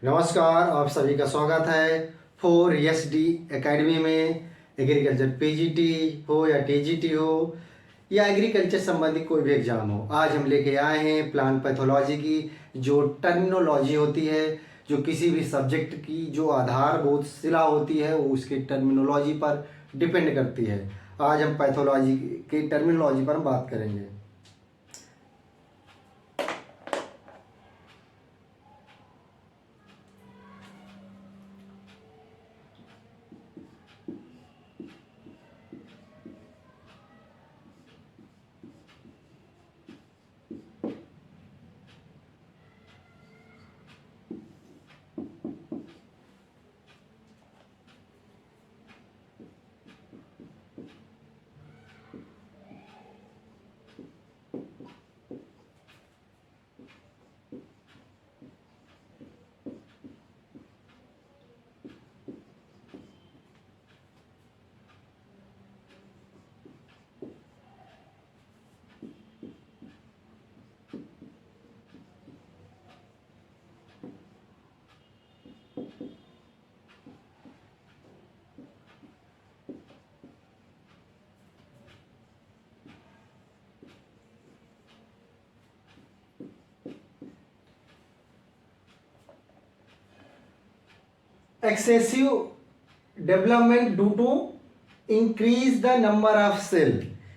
नमस्कार, आप सभी का स्वागत है फोर एस डी एकेडमी में। एग्रीकल्चर पीजीटी हो या टीजीटी हो या एग्रीकल्चर संबंधी कोई भी एग्जाम हो, आज हम लेके आए हैं प्लांट पैथोलॉजी की जो टर्मिनोलॉजी होती है, जो किसी भी सब्जेक्ट की जो आधारभूत शिला होती है वो उसकी टर्मिनोलॉजी पर डिपेंड करती है। आज हम पैथोलॉजी की टर्मिनोलॉजी पर बात करेंगे। Excessive development due to increase the number of cell.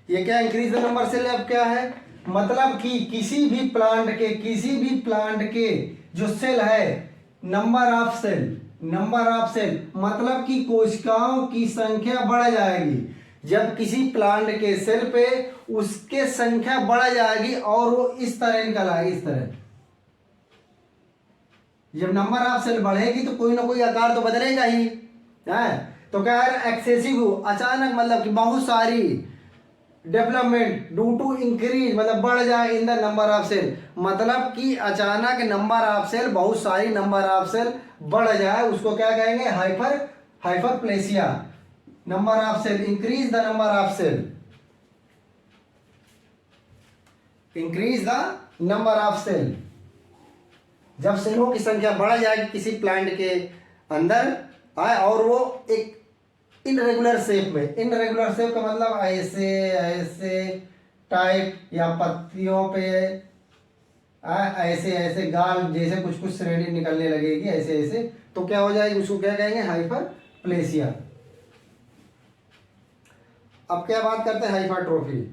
ये क्या इंक्रीज द नंबर सेल अब क्या है, मतलब कि किसी भी प्लांट के जो सेल है, नंबर ऑफ सेल मतलब कि कोशिकाओं की संख्या बढ़ जाएगी। जब किसी प्लांट के सेल पे उसके संख्या बढ़ जाएगी और वो इस तरह निकल आएगी, इस तरह। जब नंबर ऑफ सेल बढ़ेगी तो कोई ना कोई आकार तो बदलेगा ही है। तो क्या है, एक्सेसिव अचानक मतलब कि बहुत सारी, डेवलपमेंट ड्यू टू इंक्रीज मतलब बढ़ जाए in the number of cell, मतलब कि अचानक नंबर ऑफ सेल, बहुत सारी नंबर ऑफ सेल बढ़ जाए, उसको क्या कहेंगे, hyperplasia. Number of cell, increase the number of cell, increase the number of cell. जब सेलों की संख्या बढ़ जाएगी किसी प्लांट के अंदर आए और वो एक इनरेगुलर शेप में, इनरेगुलर शेप का मतलब ऐसे ऐसे टाइप या पत्तियों पे ऐसे ऐसे गाल जैसे कुछ कुछ श्रेणी निकलने लगेगी, ऐसे ऐसे, तो क्या हो जाएगी, उसको क्या कहेंगे, हाइपरप्लेसिया। अब क्या बात करते हैं, हाइपरट्रोफी।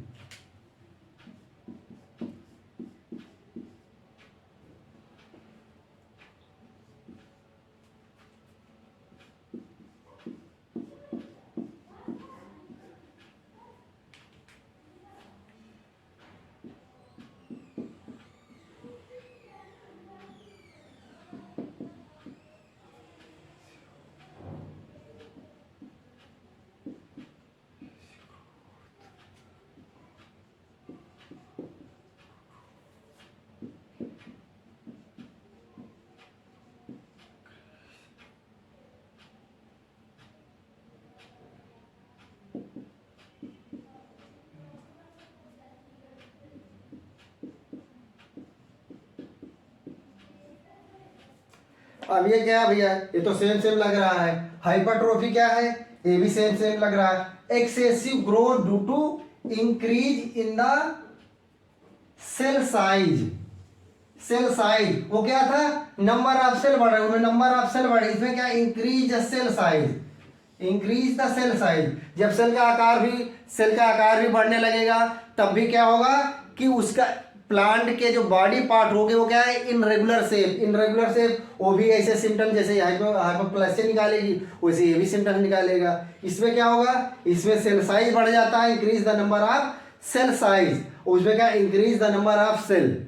अब ये क्या है भैया, ये तो सेम सेम लग रहा है। हाइपरट्रोफी क्या है, ये भी सेम सेम लग रहा है। Excessive growth due to increase in the cell size. Cell size वो क्या था, नंबर ऑफ सेल बढ़ रहे, उनमें नंबर ऑफ सेल बढ़े, इसमें क्या, increase the cell size, increase the cell size. जब सेल का आकार भी बढ़ने लगेगा तब भी क्या होगा कि उसका प्लांट के जो बॉडी पार्ट होंगे वो क्या है, इनरेगुलर शेप, इनरेगुलर शेप, वो भी ऐसे सिम्टम जैसे हाइपोप्लासिया निकालेगी वैसे ये भी सिम्टम निकालेगा। इसमें क्या होगा, इसमें सेल साइज बढ़ जाता है, increase the number of cell size, उसमें क्या, increase the number of cell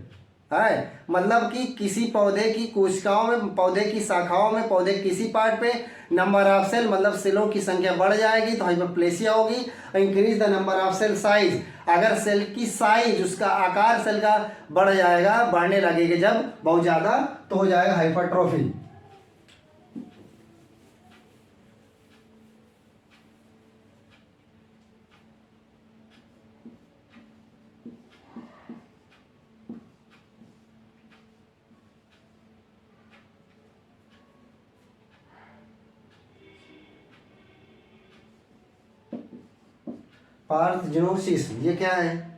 है। मतलब कि किसी पौधे की कोशिकाओं में, पौधे की शाखाओं में, पौधे किसी पार्ट पे नंबर ऑफ सेल मतलब सेलों की संख्या बढ़ जाएगी तो हाइपरप्लेसिया होगी। Increase the number of cell size, अगर सेल की साइज, उसका आकार सेल का बढ़ जाएगा, बढ़ने लगेगा जब बहुत ज्यादा, तो हो जाएगा हाइपरट्रोफी। पार्थेनोसिस ये क्या है?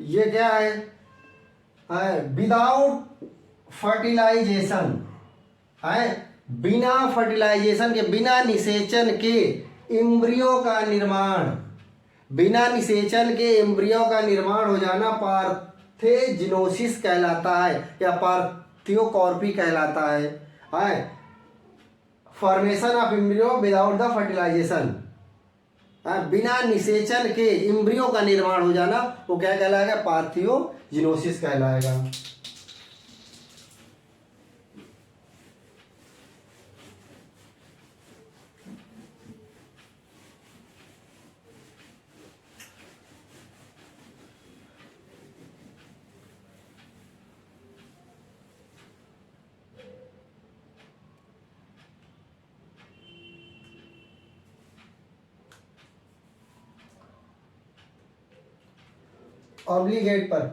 ये क्या है विदाउट फर्टिलाइजेशन है, बिना फर्टिलाइजेशन के, बिना निषेचन के एम्ब्रियो का निर्माण, बिना निषेचन के एम्ब्रियो का निर्माण हो जाना पार्थेजिनोसिस कहलाता है या पार्थियोकॉर्पी कहलाता है formation of embryo without the fertilisation, बिना निषेचन के एम्ब्रियो का निर्माण हो जाना वो क्या कहलाएगा? पार्थियोजिनोसिस कहलाएगा। ऑब्लिगेट पर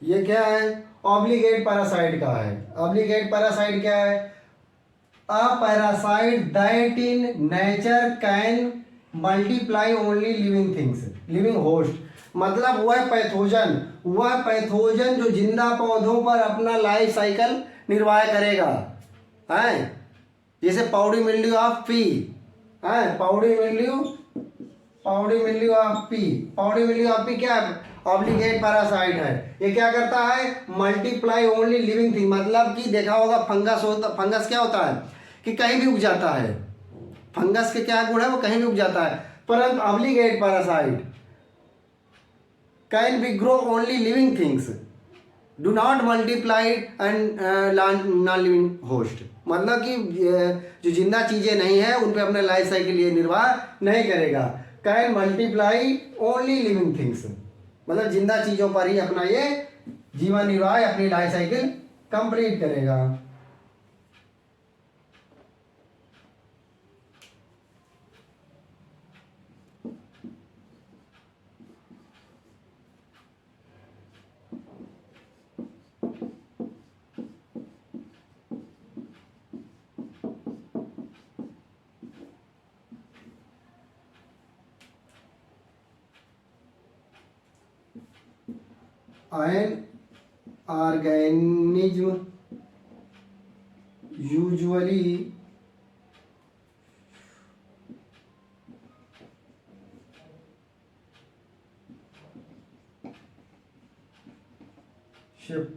ये क्या है? ऑब्लिगेट पैरासाइट का है। ऑब्लिगेट पैरासाइट क्या है? A parasite that in nature can multiply only living things, living host, मतलब वह पैथोजन जो जिंदा पौधों पर अपना लाइफ साइकिल निर्वाह करेगा, है जैसे पाउडी मिल्ड्यू ऑफ पी, है powdery mildew of pea, powdery mildew of pea क्या है? ऑब्लिगेट पैरासाइट है। ये क्या करता है? मल्टीप्लाई ओनली लिविंग थिंग, मतलब कि देखा होगा फंगस क्या होता है कि कहीं भी उग जाता है, फंगस के क्या गुण है? वो कहीं भी उग जाता है, परंतु obligate parasite can be grow only living things, do not multiply and non living host, मतलब कि जो जिंदा चीजें नहीं है उन पे अपने लाइफ साइकिल ये निर्वाह नहीं करेगा। Can multiply only living things, मतलब जिंदा चीजों पर ही अपना ये जीवन निर्वाह, अपनी लाइफ साइकिल कंप्लीट करेगा। An organism usually shift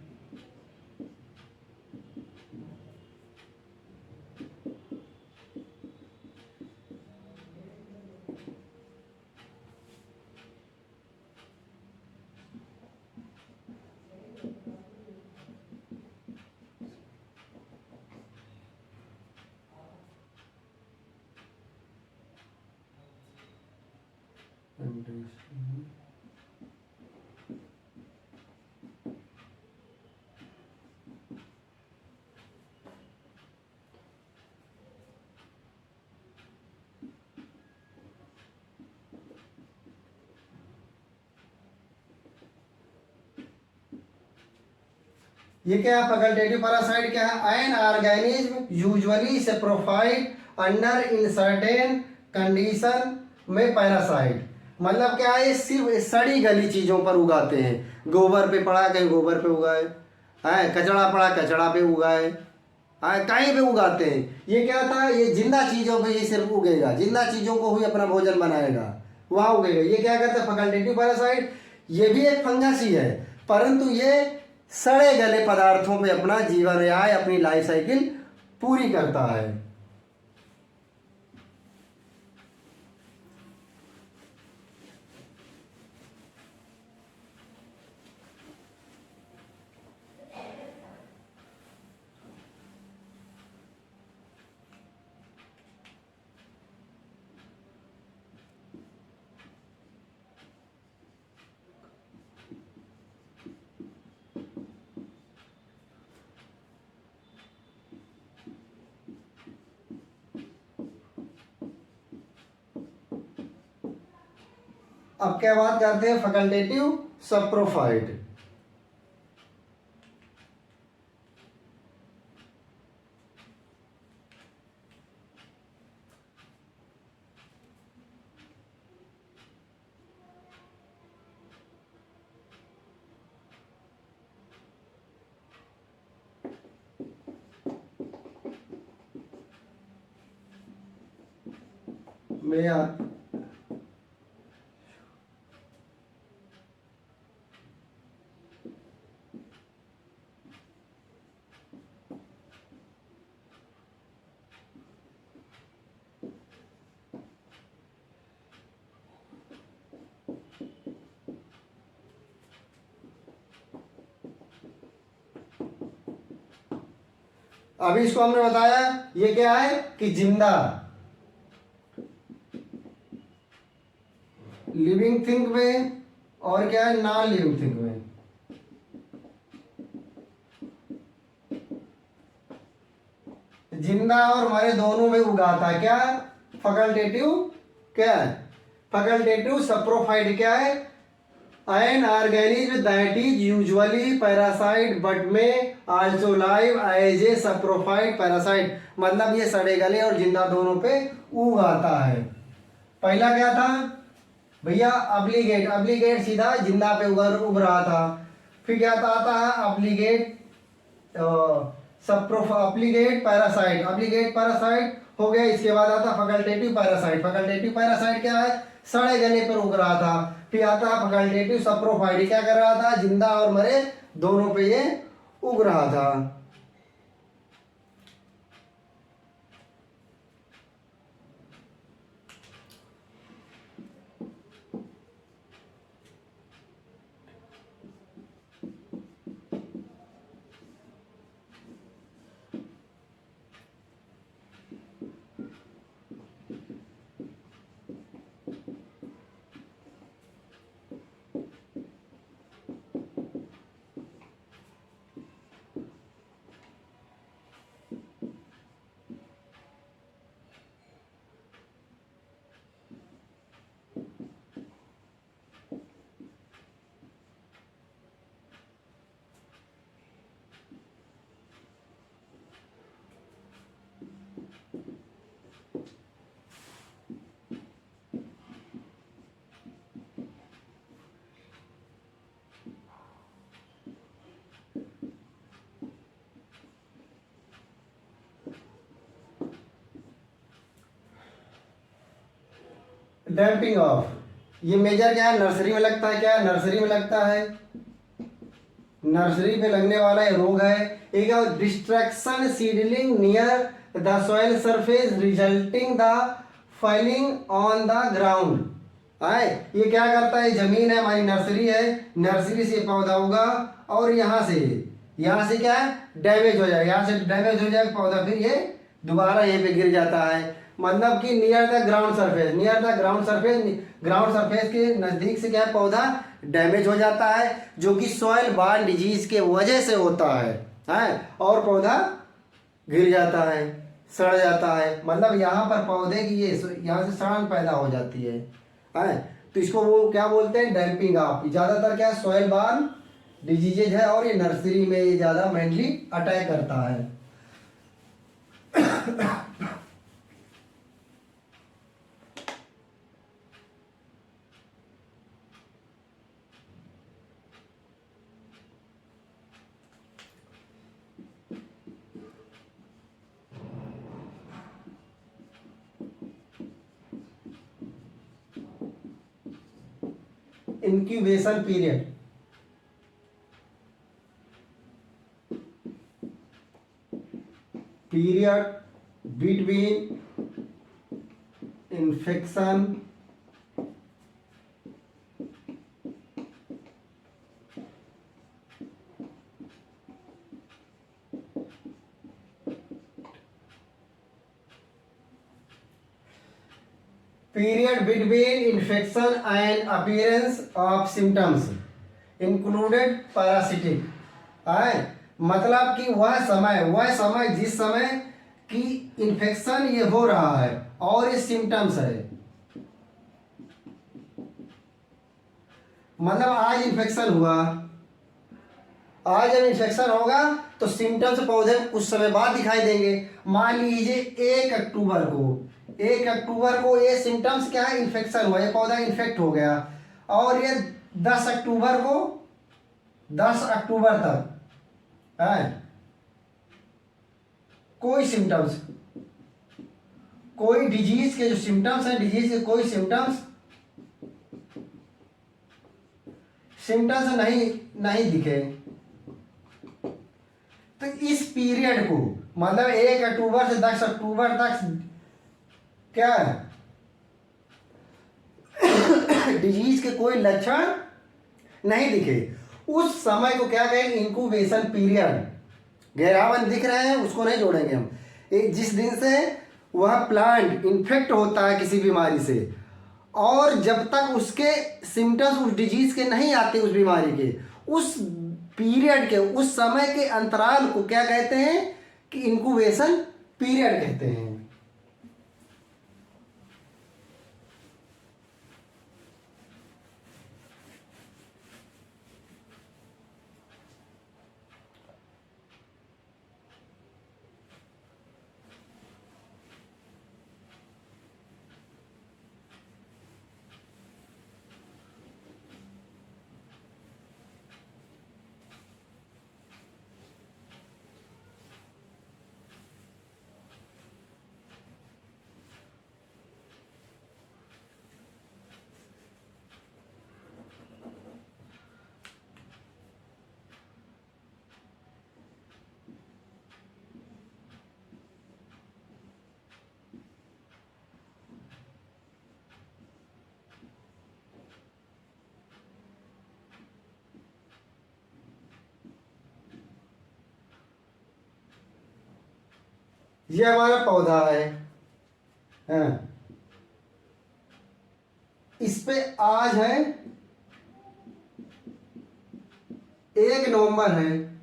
ये क्या है, फैकल्टेटिव पैरासाइट क्या है, an organism usually saprophyte under in certain condition में पैरासाइट। मतलब क्या है, सिर्फ सड़ी गली चीजों पर उगाते हैं। गोबर पे पड़ा कहीं गोबर पे उगाए, है कचड़ा पड़ा कचड़ा पे उगाए, है कहीं पे उगाते हैं। ये क्या था, ये जिंदा चीजों पे ये सिर्फ उगेगा, जिंदा चीजों को ही अपना भोजन बनाएगा, वहां उगेगा। ये क्या करता है, फैकल्टेटिव पैरासाइट। ये भी एक फंगस ही है, परंतु ये सड़े गले पदार्थों पे अपना जीवन या अपनी लाइफ साइकिल पूरी करता है। अब क्या बात करते हैं, फैकल्टेटिव सप्रोफाइट। मैं अभी इसको हमने बताया, ये क्या है कि जिंदा लिविंग थिंग में और क्या है, नॉन लिविंग थिंग में। जिंदा और मरे दोनों में उगाता है क्या, फैकल्टेटिव क्या है, फैकल्टेटिव सप्रोफाइट क्या है, an organism that is usually parasite but may also live as a saprophyte parasite. मतलब ये सड़े गले और जिंदा दोनों पे उगाता है। पहला क्या था भैया, अब्लीगेट। अब्लीगेट सीधा जिंदा पे उग रहा था। फिर क्या आता है, अब्लीगेट अब्लीगेट पैरासाइट। अब्लीगेट पैरासाइट हो गया। इसके बाद आता फैकल्टेटिव पैरासाइट। फैकल्टेटिव पैरासाइट क्या है, सड़े गले पर उग रहा था। फिर आता है फैकल्टेटिव सप्रोफाइट, क्या कर रहा था, जिंदा और मरे दोनों पे ये उग रहा था। डैम्पिंग ऑफ, ये मेजर क्या है, नर्सरी में लगता है। क्या है, नर्सरी में लगता है। नर्सरी पे लगने वाला ये रोग है। एक destruction seedling near the soil surface resulting the falling on the ground. है ये क्या करता है, जमीन है हमारी, नर्सरी है, नर्सरी से पौधा होगा और यहाँ से क्या है, डैमेज हो जाएगा। यहाँ से डैमेज हो जाएगा पौधा, फिर ये दोबारा यहीं पे गिर जाता है। मतलब कि near the ground surface, near the ground surface, ground surface के नजदीक से क्या है, पौधा डैमेज हो जाता है, जो कि सॉइल बॉर्न डिजीज के वजह से होता है, और पौधा गिर जाता है, सड़ जाता है। मतलब यहाँ पर पौधे की ये यहाँ से सड़न पैदा हो जाती है। तो इसको वो क्या बोलते हैं, डैम्पिंग ऑफ। ज़्यादातर क्या है, सॉइल बॉर्न डिजीजेज है और ये नर्सरी में ये ज़्यादा मेनली अटैक करता है। Incubation period, period between infection period between infection and appearance of symptoms included parasitic है। मतलब कि वह समय जिस समय कि इन्फेक्शन ये हो रहा है और ये सिम्टम्स है। मतलब आज इन्फेक्शन हुआ, आज जब इन्फेक्शन होगा तो सिम्टम्स पौधे कुछ समय बाद दिखाई देंगे। मान लीजिए 1 अक्टूबर को ये सिम्टम्स क्या है, इन्फेक्शन हुआ, ये पौधा इन्फेक्ट हो गया। और ये 10 अक्टूबर तक है कोई सिम्टम्स, कोई डिजीज के जो सिम्टम्स हैं, डिजीज के कोई सिम्टम्स नहीं दिखे। तो इस पीरियड को मतलब 1 अक्टूबर से 10 अक्टूबर तक क्या है, डिजीज के कोई लक्षण नहीं दिखे, उस समय को क्या कहेंगे, इंक्यूबेशन पीरियड। घेरावन दिख रहे हैं उसको नहीं जोड़ेंगे हम। एक जिस दिन से वह प्लांट इन्फेक्ट होता है किसी बीमारी से और जब तक उसके सिम्टम्स उस डिजीज के नहीं आते, उस बीमारी के, उस पीरियड के, उस समय के अंतराल को क्या कहते हैं कि इंक्यूबेशन पीरियड कहते हैं। ये हमारा पौधा है, हाँ। इस पे आज है 1 नवंबर है।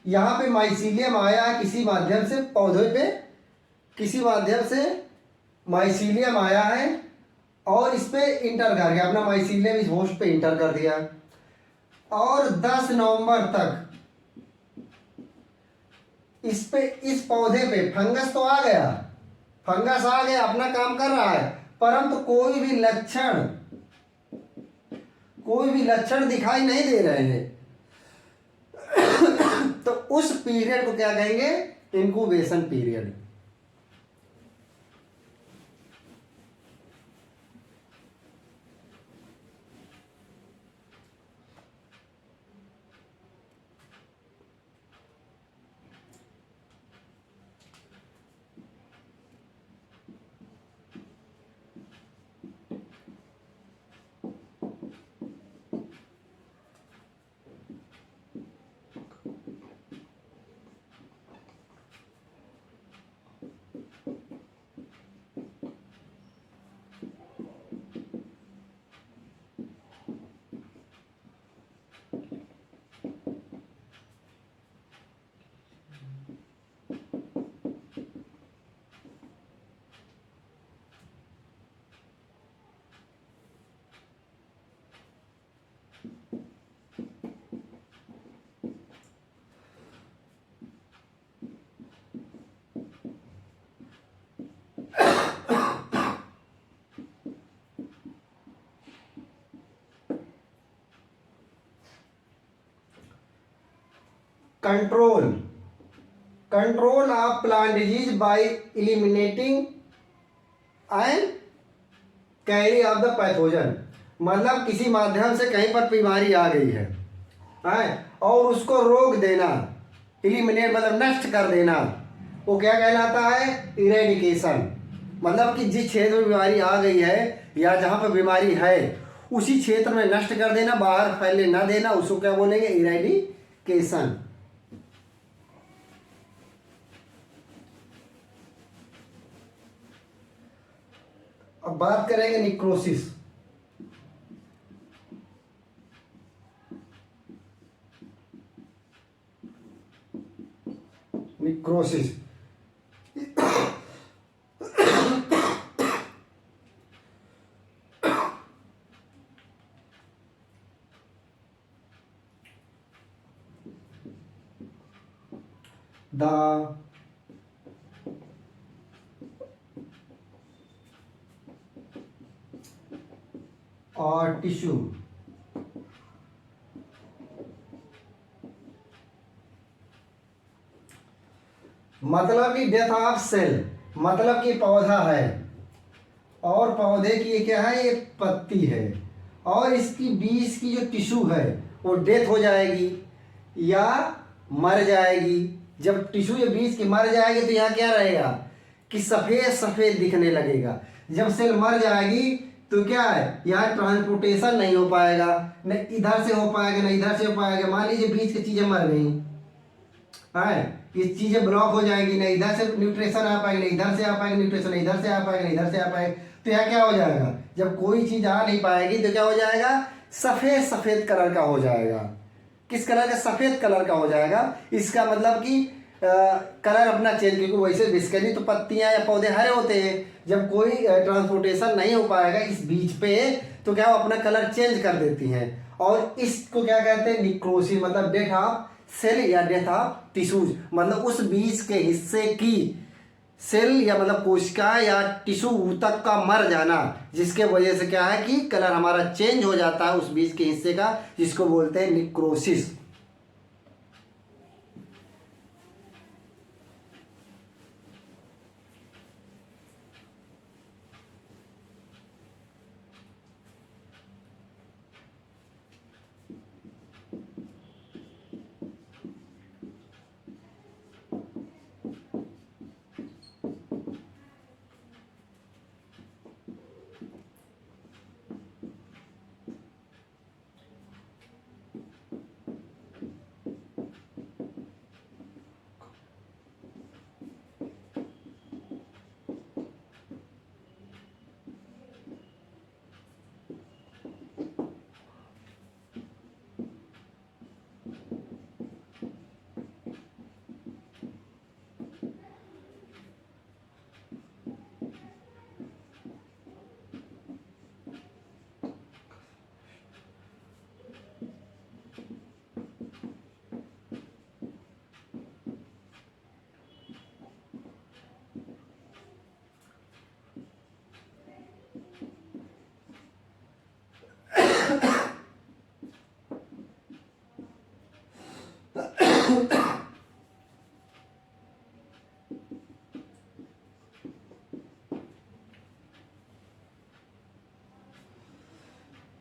यहाँ पे माइसीलियम आया है किसी माध्यम से, पौधे पे किसी माध्यम से माइसीलियम आया है और इस पे इंटर कर गया, अपना माइसीलियम इस होस्ट पे इंटर कर दिया। और 10 नवंबर तक इस पौधे पे फंगस तो आ गया, फंगस आ गया, अपना काम कर रहा है, परंतु कोई भी लक्षण दिखाई नहीं दे रहे हैं। तो उस पीरियड को क्या कहेंगे, incubation period. Control of plant disease bye eliminating and carry off the pathogen. मतलब किसी माध्यम से कहीं पर बीमारी आ गई है और उसको रोक देना, एलिमिनेट मतलब नष्ट कर देना, वो क्या कहलाता है? इरेडिकेशन। मतलब कि जिस क्षेत्र में बीमारी आ गई है या जहाँ पर बीमारी है उसी क्षेत्र में नष्ट कर देना, बाहर फैलने ना देना, उसको क्या बोलेंगे? इरेडिकेशन। अब बात करेंगे necrosis. Necrosis the or tissue मतलब कि डेथ ऑफ सेल, मतलब कि पौधा है और पौधे की ये क्या है? ये पत्ती है और इसकी बीज की जो टिश्यू है वो डेथ हो जाएगी या मर जाएगी। जब टिश्यू या बीज की मर जाएगी तो यहाँ क्या रहेगा कि सफ़ेद सफ़ेद दिखने लगेगा। जब सेल मर जाएगी तो क्या है? यहाँ ट्रांसपोर्टेशन नहीं हो पाएगा, न इधर से हो पाएगा न इधर से हो पाएगा। मान लीजिए बीज की चीज़ें मर गई है, ये चीज़ें ब्लॉक हो जाएगी, न इधर से न्यूट्रिशन आ पाएगी, न इधर से आ पाएगा न्यूट्रिशन, इधर से आ पाएगा न इधर से आ पाएगा। तो यहाँ क्या हो जाएगा? जब कोई चीज़ आ नहीं पाएगी तो क्या हो जाएगा? सफ़ेद सफ़ेद कलर का हो जाएगा। किस कलर का? सफ़ेद कलर का हो जाएगा। इसका मतलब कि कलर अपना चेंज, क्योंकि वैसे बेसिकली तो पत्तियां या पौधे हरे होते हैं। जब कोई ट्रांसपोर्टेशन नहीं हो पाएगा इस बीज पे तो क्या वो अपना कलर चेंज कर देती हैं और इसको क्या कहते हैं? निक्रोसिस। मतलब डेथ ऑफ सेल या डेथ ऑफ टिश्यूज, मतलब उस बीज के हिस्से की सेल या मतलब कोशिका या टिश्यू तक का मर जाना, जिसके वजह से क्या है कि कलर हमारा चेंज हो जाता है उस बीज के हिस्से का, जिसको बोलते हैं निक्रोसिस।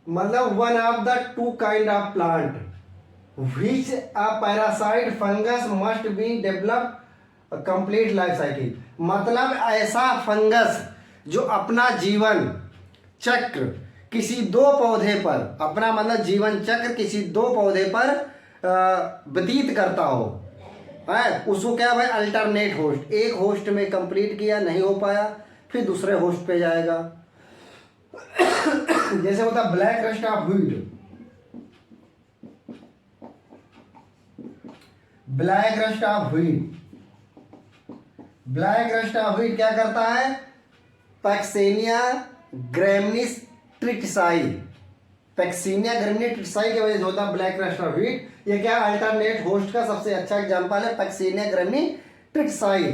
मतलब one of the two kind of plant which a parasite fungus must be develop a complete life cycle। मतलब ऐसा फंगस जो अपना जीवन चक्र किसी दो पौधे पर, अपना मतलब जीवन चक्र किसी दो पौधे पर व्यतीत करता हो है, उसको क्या भाई? Alternate host. एक होस्ट में कंप्लीट किया, नहीं हो पाया, फिर दूसरे होस्ट पे जाएगा। जैसे होता black rust of wheat. Black rust of wheat, black rust of wheat क्या करता है? पैक्सेनिया ग्रैमिनीस ट्रिटिसाई, पैक्सेनिया ग्रैमिनीस ट्रिटिसाई की वजह से होता है ब्लैक रस्ट ऑफ व्हीट। ये क्या? अल्टरनेट होस्ट का सबसे अच्छा एग्जांपल है पैक्सेनिया ग्रैमिनीस ट्रिटिसाई,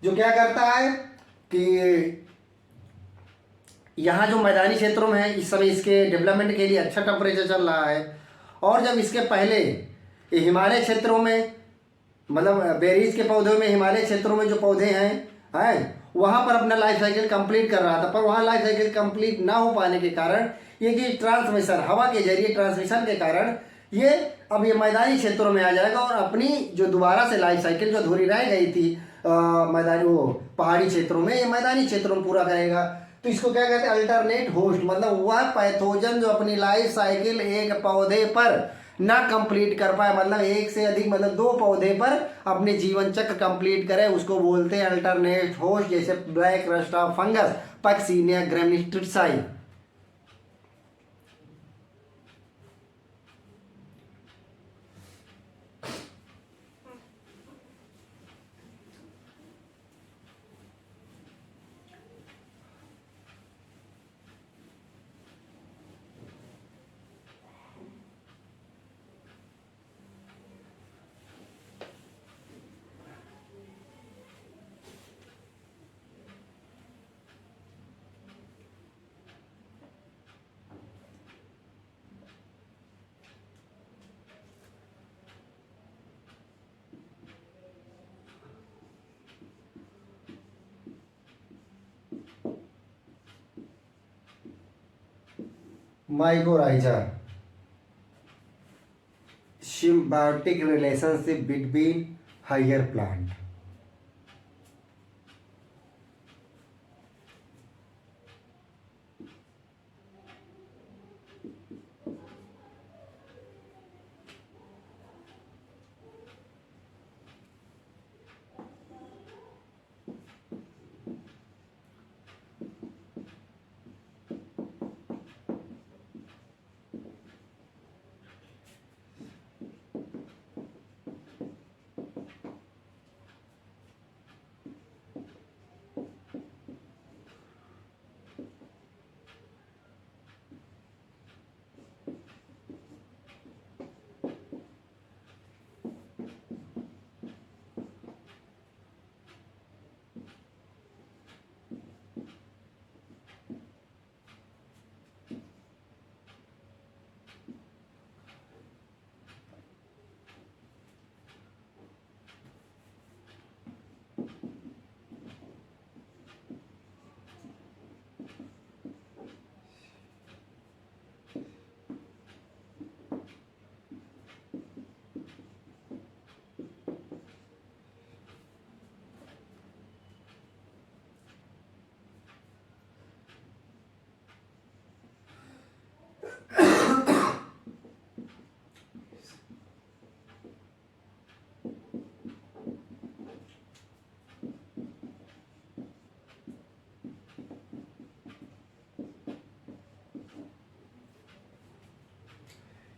जो क्या करता है कि यहाँ जो मैदानी क्षेत्रों में है इस समय इसके डेवलपमेंट के लिए अच्छा टेम्परेचर चल रहा है, और जब इसके पहले हिमालय क्षेत्रों में मतलब बेरीज के पौधों में हिमालय क्षेत्रों में जो पौधे हैं वहाँ पर अपना लाइफ साइकिल कंप्लीट कर रहा था, पर वहाँ लाइफ साइकिल कंप्लीट ना हो पाने के कारण ये कि ट्रांसमिशन, हवा के जरिए ट्रांसमिशन के कारण ये अब ये मैदानी क्षेत्रों में आ जाएगा और अपनी जो दोबारा से लाइफ साइकिल जो अधूरी रह गई थी मैदानी वो पहाड़ी क्षेत्रों में, ये मैदानी क्षेत्रों में पूरा करेगा। तो इसको क्या कहते हैं, अल्टरनेट होस्ट, मतलब वह पैथोजन जो अपनी लाइफ साइकिल एक पौधे पर ना कंप्लीट कर पाए, मतलब एक से अधिक, मतलब दो पौधे पर अपने जीवन चक्र कंप्लीट करे, उसको बोलते हैं अल्टरनेट होस्ट। जैसे black rust of fungus, Puccinia graminis tritici. Mycorrhiza, symbiotic relationship between higher plant।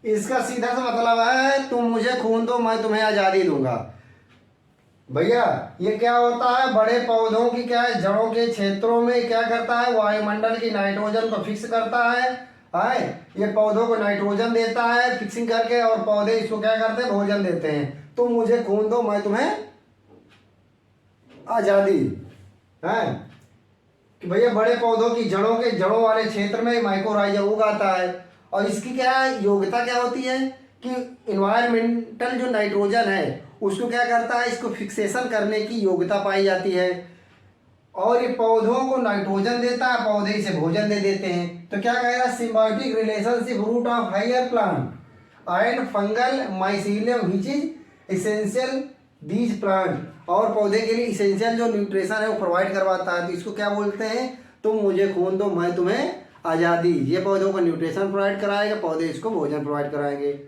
इसका सीधा सा मतलब है, तुम मुझे खून दो मैं तुम्हें आजादी दूंगा। भैया ये क्या होता है, बड़े पौधों की क्या है, जड़ों के क्षेत्रों में क्या करता है, वायुमंडल की नाइट्रोजन को फिक्स करता है ये पौधों को नाइट्रोजन देता है फिक्सिंग करके, और पौधे इसको क्या करते हैं, भोजन देते हैं। तुम मुझे खून दो मैं तुम्हें आजादी है कि भैया बड़े पौधों की जड़ों के जड़ों वाले क्षेत्र में माइकोराइजा उगाता है। और इसकी क्या योग्यता क्या होती है कि इन्वायरमेंटल जो नाइट्रोजन है उसको क्या करता है, इसको फिक्सेशन करने की योग्यता पाई जाती है। और ये पौधों को नाइट्रोजन देता है, पौधे इसे भोजन दे देते हैं। तो क्या कहेगा, symbiotic relationship root of higher plant and fungal mycelium which is essential these plant. और पौधे के लिए इसेंशियल जो न्यूट्रिशन है वो प्रोवाइड करवाता है। तो इसको क्या बोलते हैं, तुम मुझे खून दो मैं तुम्हें आज़ादी। ये पौधों को न्यूट्रिशन प्रोवाइड कराएगा, पौधे इसको भोजन प्रोवाइड कराएंगे।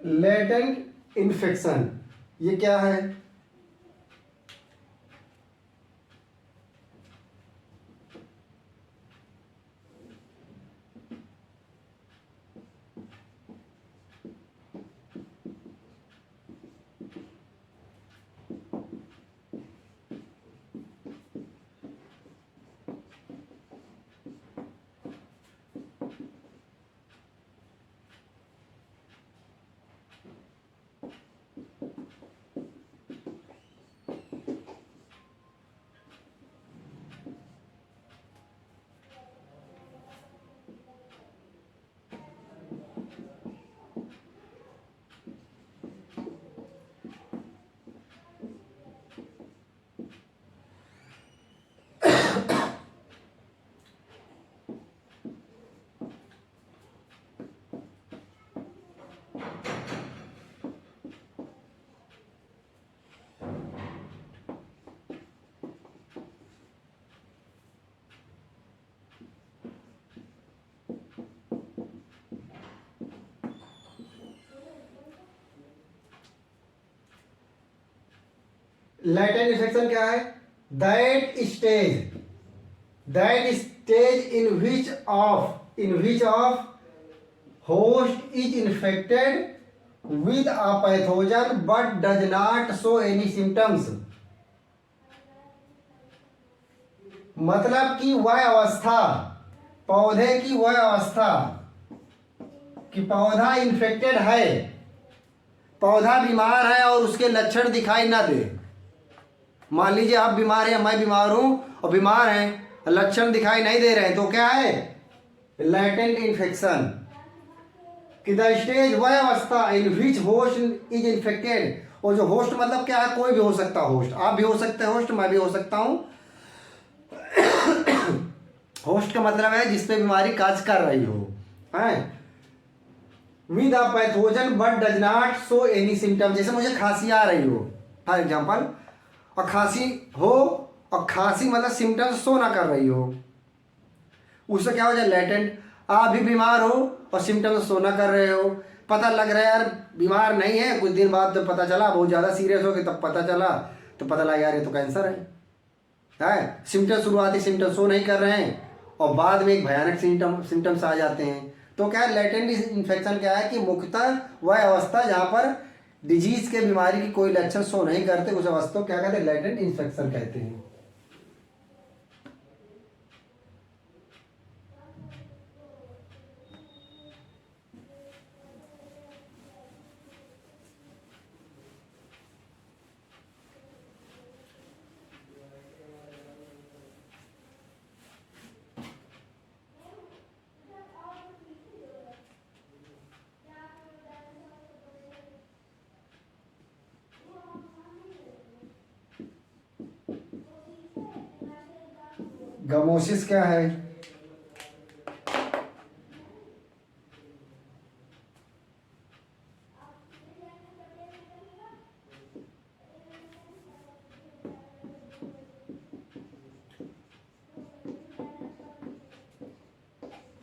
लेटेंट इन्फेक्शन ये क्या है, लैटेंट इन्फेक्शन क्या है? That stage in which of host is infected with a pathogen but does not show any symptoms। मतलब कि वह अवस्था, पौधे की वह अवस्था कि पौधा इन्फेक्टेड है, पौधा बीमार है और उसके लक्षण दिखाई ना दे। मान लीजिए आप बीमार हैं, मैं बीमार हूं और बीमार हैं, लक्षण दिखाई नहीं दे रहे हैं, तो क्या है? Latent infection. कि द स्टेज वह अवस्था इन विच होस्ट इज इन्फेक्टेड, और जो होस्ट मतलब क्या है? कोई भी हो सकता है होस्ट, आप भी हो सकते हैं होस्ट, मैं भी हो सकता हूं। होस्ट का मतलब है जिसपे बीमारी काज कर रही हो, है with a pathogen but does not show any symptom. जैसे मुझे खांसी आ रही हो फॉर एग्जाम्पल, और खांसी हो, और खांसी मतलब सिम्टम्स शो ना कर रही हो, उससे क्या हो जाए? लैटेंट। आप भी बीमार हो और सिम्टम्स शो ना कर रहे हो, पता लग रहा है यार बीमार नहीं है, कुछ दिन बाद जब पता चला बहुत ज़्यादा सीरियस हो गए, तब पता चला, तो पता लगा यार ये तो कैंसर है। सिम्टम्स, शुरुआती सिम्टम्स शो नहीं कर रहे हैं और बाद में एक भयानक सिम्टम्स आ जाते हैं। तो क्या है? लैटेंट इन्फेक्शन क्या है कि मुख्यतः वह अवस्था जहाँ पर डिजीज के बीमारी की कोई लक्षण शो नहीं करते, उस अवस्था को क्या कहते हैं? लैटेंट इन्फेक्शन कहते हैं। गमोसिस क्या है?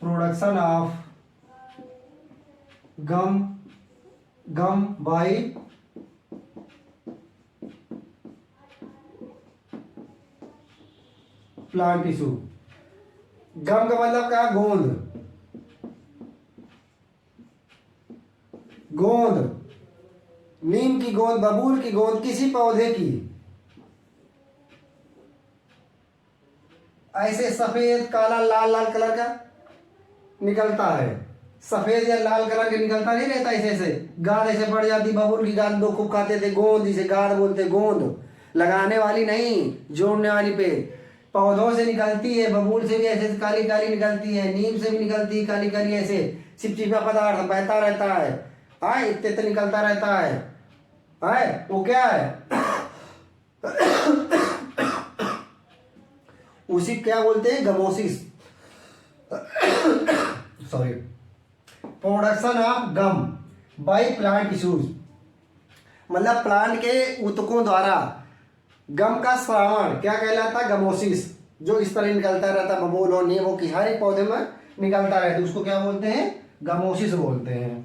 Production of gum by plant tissue. Gum का मतलब क्या? गोंद, नीम की गोंद, बबूल की गोंद, किसी पौधे की ऐसे सफेद काला लाल लाल कलर का निकलता है, सफेद या लाल कलर के निकलता नहीं रहता, ऐसे ऐसे गाद ऐसे बढ़ जाती। बबूल की गाद लोग खूब खाते थे, गोंद जिसे गाद बोलते, गोंद लगाने वाली नहीं, जोड़ने वाली पे पौधों से निकलती है। बबूल से भी ऐसे काली काली निकलती है, नीम से भी निकलती है काली काली, ऐसे चिपचिपा पदार्थ बहता रहता है, हाँ इतने इतने निकलता रहता है वो क्या है? उसी क्या बोलते हैं? Gummosis. Sorry. Production of gum by plant tissues, मतलब प्लांट के ऊतकों द्वारा गम का श्रावण क्या कहलाता है? गमोसिस। जो इस तरह निकलता रहता, बबूल और नीम की हर एक पौधे में निकलता रहता, उसको क्या बोलते हैं? गमोसिस बोलते हैं।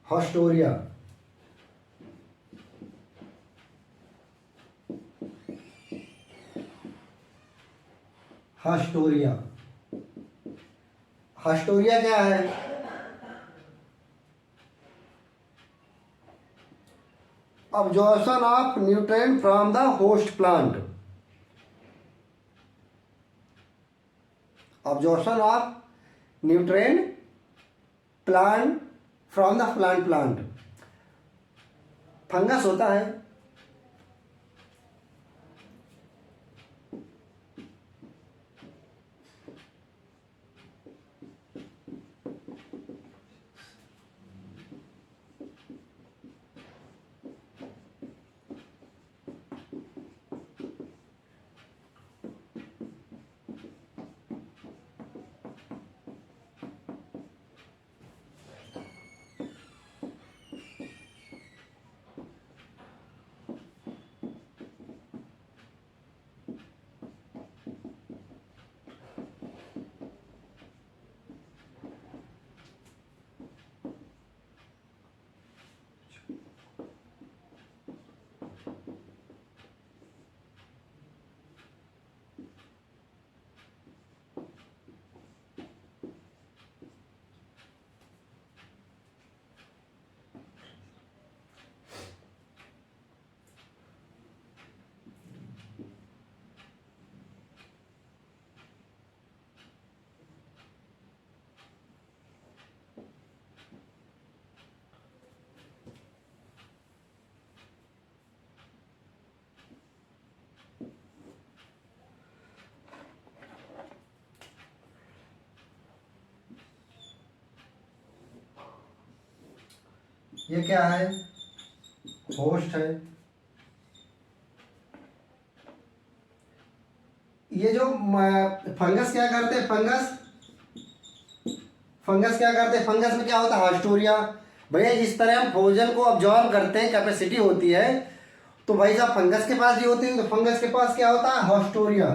हॉस्टोरिया, हॉस्टोरिया, हॉस्टोरिया क्या है? Absorption of nutrient from the host plant, absorption of nutrient plant from the plant. Fungus होता है, ये क्या है, होस्ट है। ये जो फंगस क्या करते हैं, फंगस क्या करते हैं, फंगस में क्या होता है, हास्टोरिया। भैया जिस तरह हम भोजन को ऑब्जॉर्व करते हैं, कैपेसिटी होती है, तो भाई साहब फंगस के पास भी होती है। तो फंगस के पास क्या होता है, हास्टोरिया।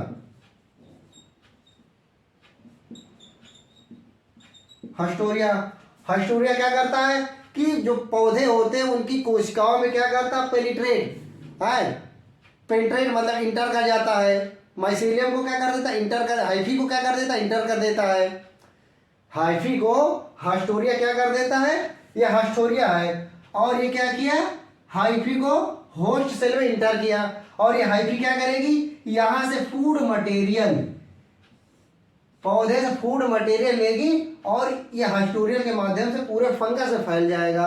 हास्टोरिया हास्टोरिया क्या करता है कि जो पौधे होते हैं उनकी कोशिकाओं में क्या करता है, पेनिट्रेट है। पेनिट्रेट मतलब इंटर कर जाता है। माइसीलियम को क्या कर देता है, इंटर कर, हाइफी को क्या कर देता है, इंटर कर देता है। हाइफी को हास्टोरिया क्या कर देता है, ये हास्टोरिया है। और ये क्या किया, हाइफी को होस्ट सेल में इंटर किया। और ये हाइफी क्या करेगी, यहां से फूड मटेरियल, पौधे से फूड मटेरियल लेगी और ये हास्टोरियल के माध्यम से पूरे फंगस में फैल जाएगा।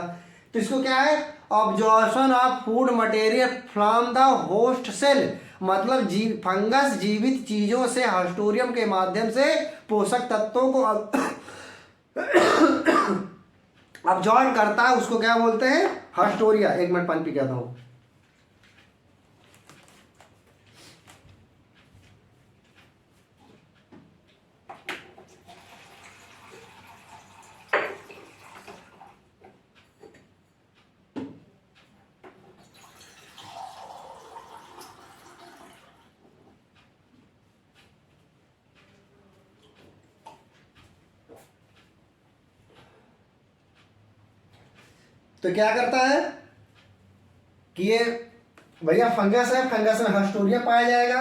तो इसको क्या है, absorption of food material from the host cell, मतलब फंगस जीवित चीजों से हास्टोरियम के माध्यम से पोषक तत्वों को अब्जॉर्ब करता है, उसको क्या बोलते हैं, हास्टोरिया। एक मिनट पानी पी के आता हूं। तो क्या करता है कि ये भैया फंगस है, फंगस में हास्टोरिया पाया जाएगा।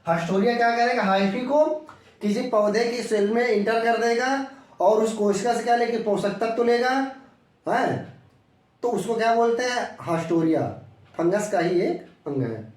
हास्टोरिया क्या करेगा, हाइफी को किसी पौधे की सेल में इंटर कर देगा और उस कोशिका से क्या लेके पोषक तत्व तो लेगा, है। तो उसको क्या बोलते हैं, हास्टोरिया। फंगस का ही एक अंग है।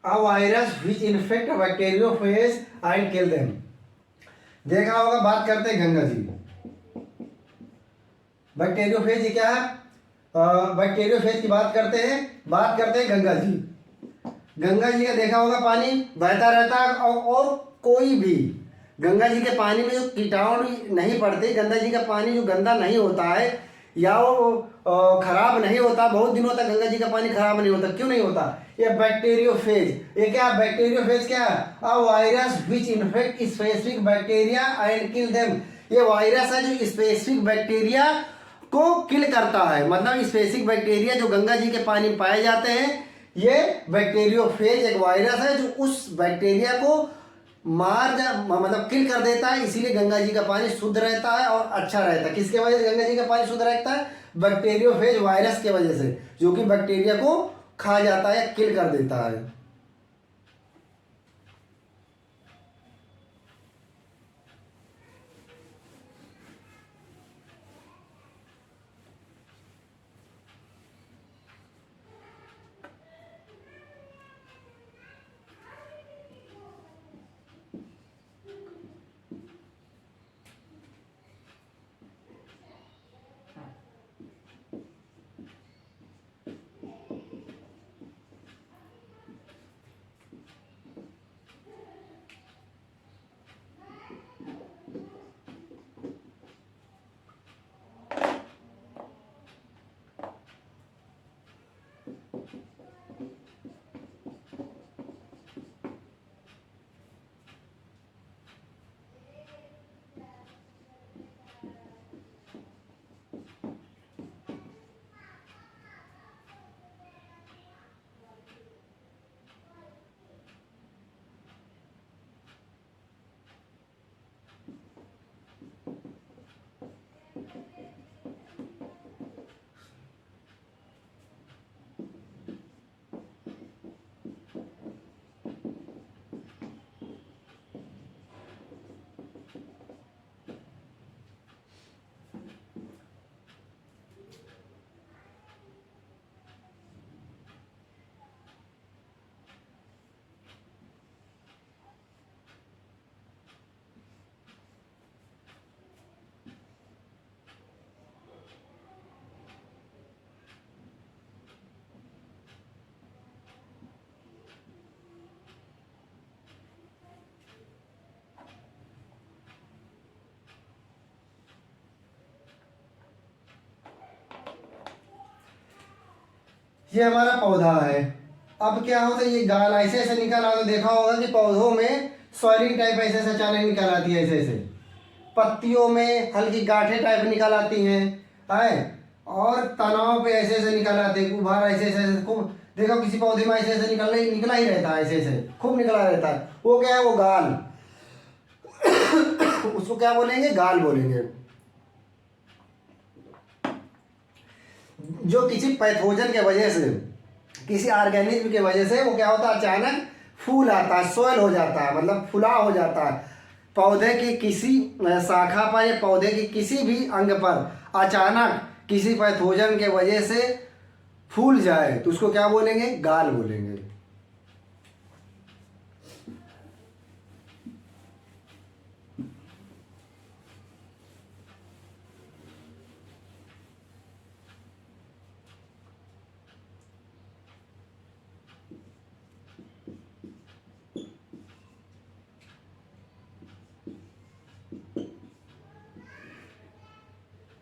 A virus which infect bacteriophage and kill them। देखा होगा, बात करते हैं गंगा जी। बैक्टीरियोफेज ये क्या है, बैक्टीरियोफेज की बात करते हैं गंगा जी। गंगा जी का देखा होगा पानी बहता रहता है और कोई भी गंगा जी के पानी में जो कीटाणु नहीं पड़ते, गंगा जी का पानी जो गंदा नहीं होता है या वो खराब नहीं होता, बहुत दिनों तक गंगा जी का पानी खराब नहीं होता। क्यों नहीं होता, ये बैक्टीरियोफेज। ये क्या, बैक्टीरियोफेज क्या है, a virus which infect specific bacteria and kill them. ये वायरस है जो स्पेसिफिक बैक्टीरिया को किल करता है, मतलब स्पेसिफिक बैक्टीरिया जो गंगा जी के पानी में पाए जाते हैं। ये बैक्टीरियोफेज एक वायरस है जो उस बैक्टीरिया को मतलब किल कर देता है। इसीलिए गंगा जी का पानी शुद्ध रहता है और अच्छा रहता है। किसके वजह से गंगा जी का पानी शुद्ध रहता है, बैक्टीरियोफेज वायरस के वजह से, जो कि बैक्टीरिया को खा जाता है, किल कर देता है। ये हमारा पौधा है। अब क्या होता है, ये गाल ऐसे ऐसे निकल आता, तो देखा होगा कि पौधों में सॉइलिंग टाइप ऐसे ऐसे अचानक निकल आती है, ऐसे ऐसे पत्तियों में हल्की गांठें टाइप निकल आती हैं, है। और तनाव पे ऐसे ऐसे निकल आते हैं, उभार ऐसे ऐसे ऐसे खूब, देखो किसी पौधे में ऐसे ऐसे निकला ही रहता है, ऐसे ऐसे खूब निकला रहता है, वो क्या है, वो गाल। उसको क्या बोलेंगे, गाल बोलेंगे। जो किसी पैथोजन के वजह से, किसी ऑर्गेनिज्म के वजह से वो क्या होता है, अचानक फूल आता है, सोयल हो जाता है, मतलब फुला हो जाता है। पौधे की किसी शाखा पर या पौधे की किसी भी अंग पर अचानक किसी पैथोजन के वजह से फूल जाए तो उसको क्या बोलेंगे, गाल बोलेंगे।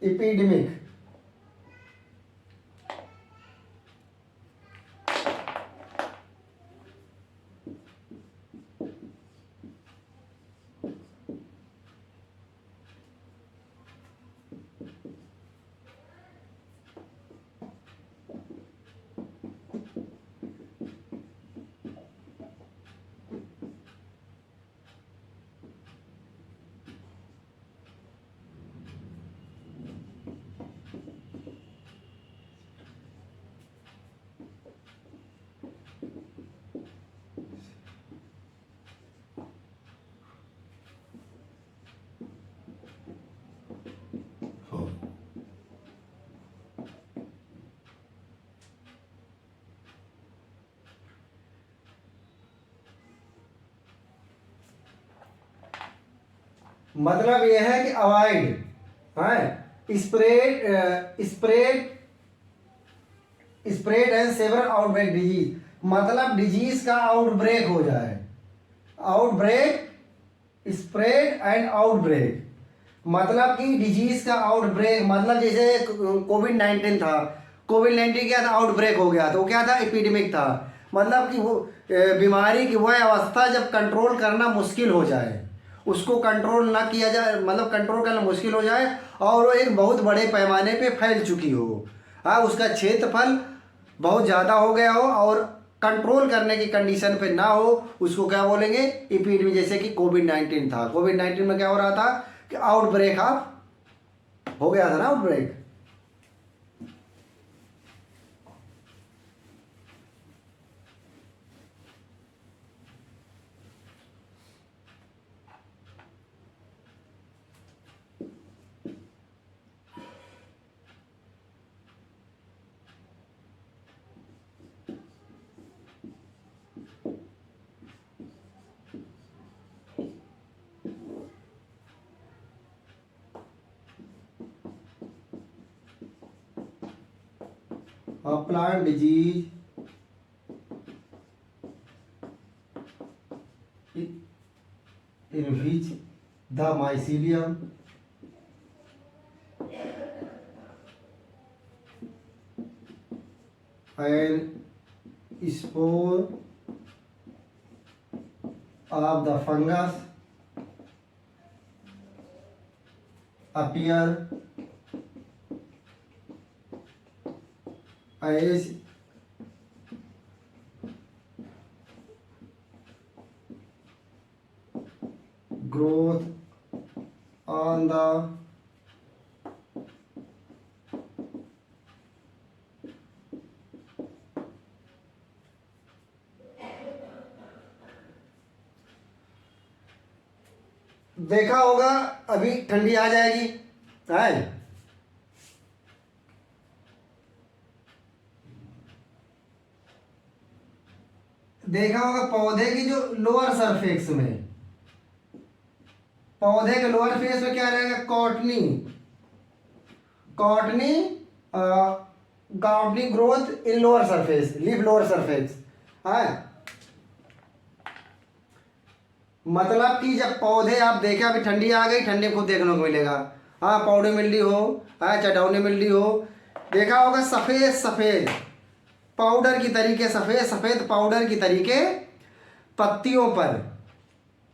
एपिडेमिक, मतलब यह है कि अवॉइड, है, spread and several outbreak disease, मतलब डिजीज का आउटब्रेक हो जाए, आउटब्रेक, स्प्रेड एंड आउटब्रेक, मतलब कि डिजीज का आउटब्रेक, मतलब जैसे कोविड-19 था, कोविड-19 क्या था, आउटब्रेक हो गया तो वो क्या था, एपिडेमिक था। मतलब कि वो बीमारी की वह अवस्था जब कंट्रोल करना मुश्किल हो जाए, उसको कंट्रोल ना किया जाए, मतलब कंट्रोल करना मुश्किल हो जाए और वो एक बहुत बड़े पैमाने पे फैल चुकी हो, हाँ, उसका क्षेत्रफल बहुत ज़्यादा हो गया हो और कंट्रोल करने की कंडीशन पे ना हो, उसको क्या बोलेंगे, एपिडेमिक। जैसे कि कोविड-19 था, कोविड-19 में क्या हो रहा था कि आउटब्रेक ऑफ हो गया था ना, outbreak. Plant disease in which the mycelium and spore of the fungus appear as growth on the देखा होगा अभी ठंडी आ जाएगी, है, देखा होगा पौधे की जो लोअर सरफेस में, पौधे के लोअर फेस में क्या रहेगा, cottony, cottony cottony growth in lower surface, leaf lower surface, है। मतलब कि जब पौधे आप देखें, अभी ठंडी आ गई, ठंडी को देखने को मिलेगा, हाँ, पौधे मिल्डी हो, हाँ, चटौनी मिल्डी हो, देखा होगा सफ़ेद सफ़ेद पाउडर की तरीके, सफ़ेद सफ़ेद पाउडर की तरीके पत्तियों पर,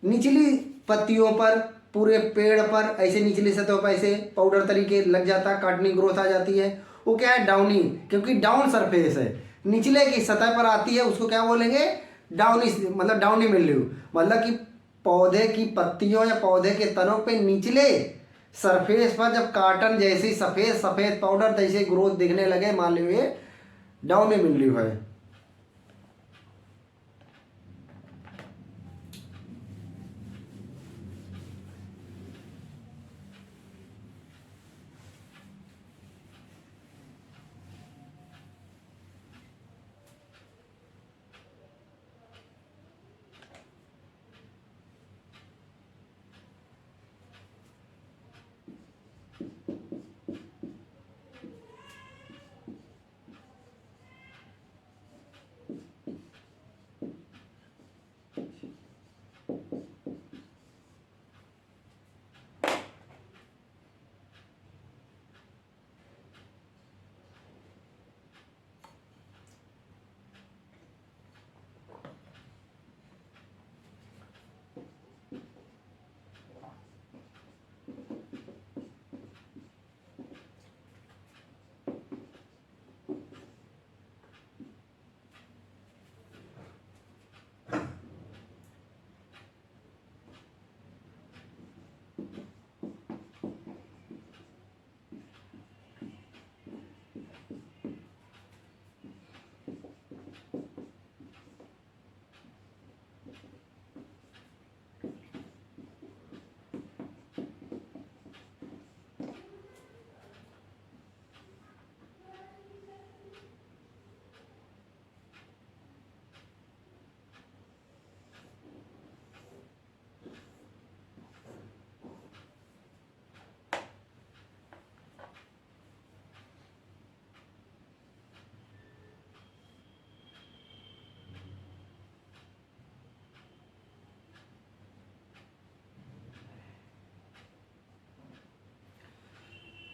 निचली पत्तियों पर, पूरे पेड़ पर ऐसे निचली सतह पर ऐसे पाउडर तरीके लग जाता है, काटनी ग्रोथ आ जाती है। वो क्या है? डाउनी, क्योंकि डाउन सरफेस है, निचले की सतह पर आती है, उसको क्या बोलेंगे? डाउनी, मतलब डाउनी मिल्ड्यू, मतलब कि पौधे की पत्तियों या पौधे के तनों पे निचले सरफेस पर जब काटन जैसी सफ़ेद सफ़ेद पाउडर जैसे ग्रोथ दिखने लगे, मान लीजिए डाउनी मिल्ड्यू है।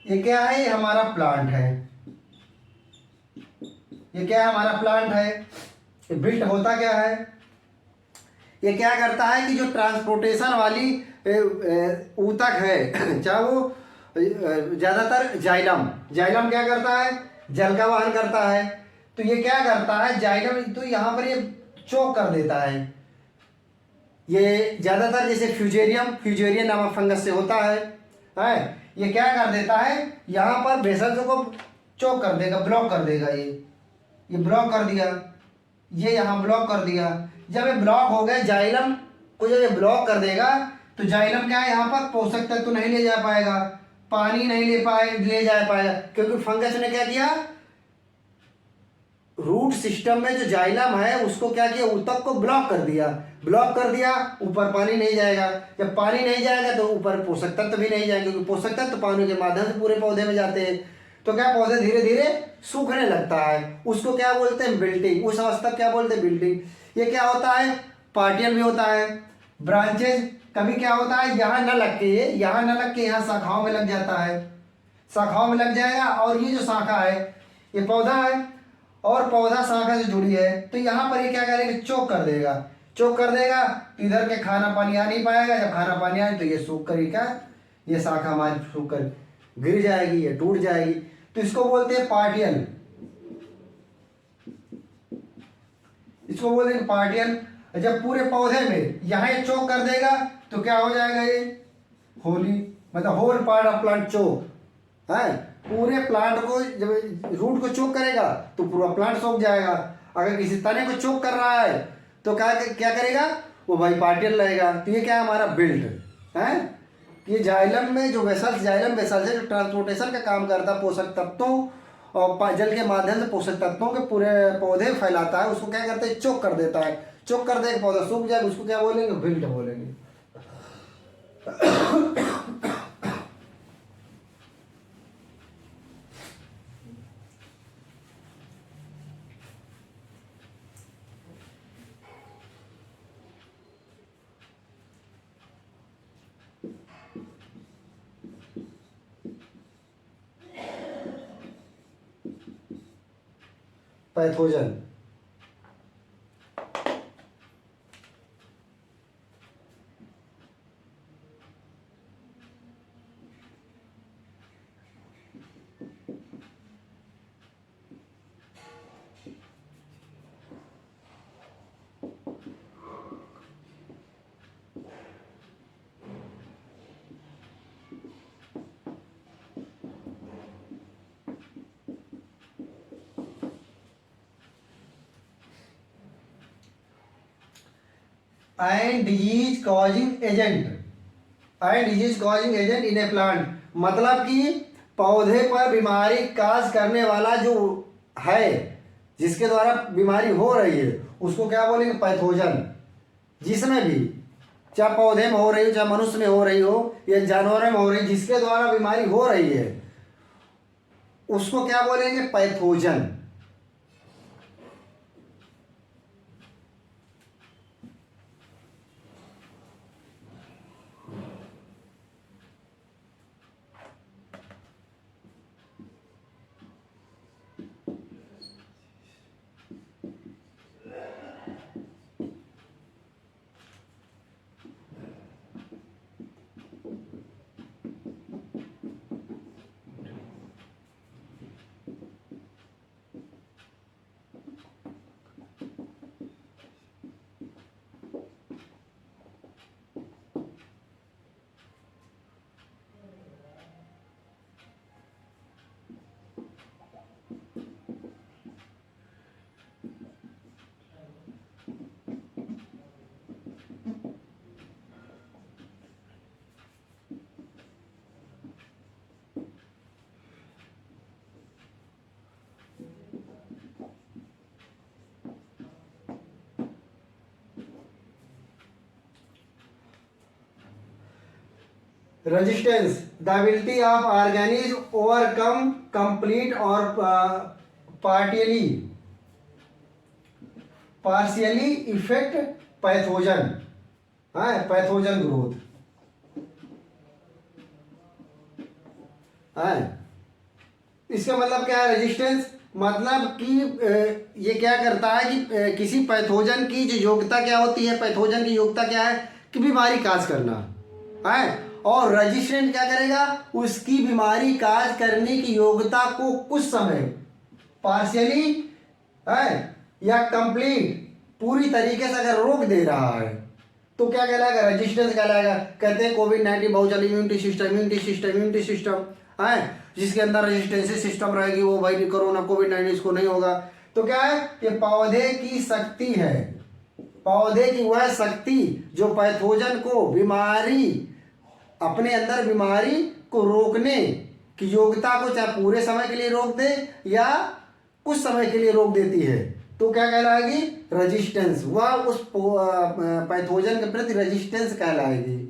ये क्या है? ये हमारा प्लांट है। ये क्या है? हमारा प्लांट है। ये बिल्ट होता क्या है? ये क्या करता है कि जो ट्रांसपोर्टेशन वाली ऊतक है, चाहे वो ज़्यादातर जाइलम, जाइलम क्या करता है? जल का वहन करता है। तो ये क्या करता है? जाइलम तो यहाँ पर ये चोक कर देता है। ये ज़्यादातर जैसे फ्यूजेरियम, फ्यूजेरियन नामक फंगस से होता है। ये क्या कर देता है? यहाँ पर वेसल्स को चोक कर देगा, ब्लॉक कर देगा। ये ब्लॉक कर दिया, ये यहाँ ब्लॉक कर दिया। जब ये ब्लॉक हो गए, जाइलम को जब ये ब्लॉक कर देगा तो जाइलम क्या है? यहाँ पर पोषक तत्व नहीं ले जा पाएगा, पानी नहीं ले जा पाएगा, क्योंकि फंगस ने क्या किया? रूट सिस्टम में जो जाइलम है उसको क्या किया? ऊतक को ब्लॉक कर दिया। ब्लॉक कर दिया, ऊपर पानी नहीं जाएगा। जब पानी नहीं जाएगा तो ऊपर पोषक तत्व भी नहीं जाएंगे, क्योंकि पोषक तत्व पानी के माध्यम से पूरे पौधे में जाते हैं। तो क्या पौधे धीरे धीरे सूखने लगता है। उसको क्या बोलते हैं? बिल्टिंग। उस अवस्था क्या बोलते हैं? बिल्टिंग। ये क्या होता है? पार्टियल भी होता है। ब्रांचेज कभी क्या होता है? यहाँ न लग के, यहाँ न लग के यहाँ शाखाओं में लग जाता है, शाखाओं में लग जाएगा। और ये जो शाखा है, ये पौधा है और पौधा शाखा से जुड़ी है, तो यहाँ पर ये क्या करेगा? चोक कर देगा। चोक कर देगा तो इधर के खाना पानी आ नहीं पाएगा। जब खाना पानी आए तो ये सूख कर, क्या, ये शाखा हमारी सूख कर गिर जाएगी, ये टूट जाएगी। तो इसको बोलते हैं पार्टियल, इसको बोलते हैं पार्टियल। जब पूरे पौधे में यहाँ ये चोक कर देगा तो क्या हो जाएगा? ये होली, मतलब होल पार्ट ऑफ प्लांट चोक है। पूरे प्लांट को जब रूट को चोक करेगा तो पूरा प्लांट सूख जाएगा। अगर किसी तने को चोक कर रहा है तो क्या क्या करेगा? वो भाई पार्टियल रहेगा। तो ये क्या है? हमारा बिल्ट है। ये जाइलम में जो वेसल्स, जाइलम वेसल्स है जो ट्रांसपोर्टेशन का काम करता है पोषक तत्वों और जल के माध्यम से पोषक तत्वों के पूरे पौधे फैलाता है, उसको क्या करते हैं? चोक कर देता है। चोक कर देगा, पौधा सूख जाएगा, उसको क्या बोलेंगे? बिल्ट बोलेंगे। Pathogen. And disease causing agent, and disease causing agent in A plant, मतलब कि पौधे पर बीमारी काज करने वाला जो है, जिसके द्वारा बीमारी हो रही है, उसको क्या बोलेंगे? पैथोजन। जिसमें भी, चाहे पौधे में हो रही हो, चाहे मनुष्य में हो रही हो, या जानवरों में हो रही, जिसके द्वारा बीमारी हो रही है, उसको क्या बोलेंगे? Pathogen. Resistance, the ability of organism overcome complete और पार्शियली इफेक्ट पैथोजन, है पैथोजन ग्रोथ, है। इसका मतलब क्या है? रेजिस्टेंस मतलब कि ये क्या करता है कि किसी पैथोजन की जो योग्यता क्या होती है, पैथोजन की योग्यता क्या है? कि बीमारी काज करना, है। और रेजिस्टेंट क्या करेगा? उसकी बीमारी काज करने की योग्यता को कुछ समय पार्शियली, है, या कंप्लीट, पूरी तरीके से अगर रोक दे रहा है तो क्या कहलाएगा? रेजिस्टेंस कहलाएगा। कहते हैं कोविड-19 बहुत जल्दी इम्यूनिटी सिस्टम, है, जिसके अंदर रेजिस्टेंस सिस्टम रहेगी, वो भाई कोरोना कोविड-19 इसको नहीं होगा। तो क्या है? ये पौधे की शक्ति है, पौधे की वह शक्ति जो पैथोजन को, बीमारी, अपने अंदर बीमारी को रोकने की योग्यता को चाहे पूरे समय के लिए रोक दे या कुछ समय के लिए रोक देती है, तो क्या कहलाएगी? रेजिस्टेंस। वह उस पैथोजन के प्रति रेजिस्टेंस कहलाएगी।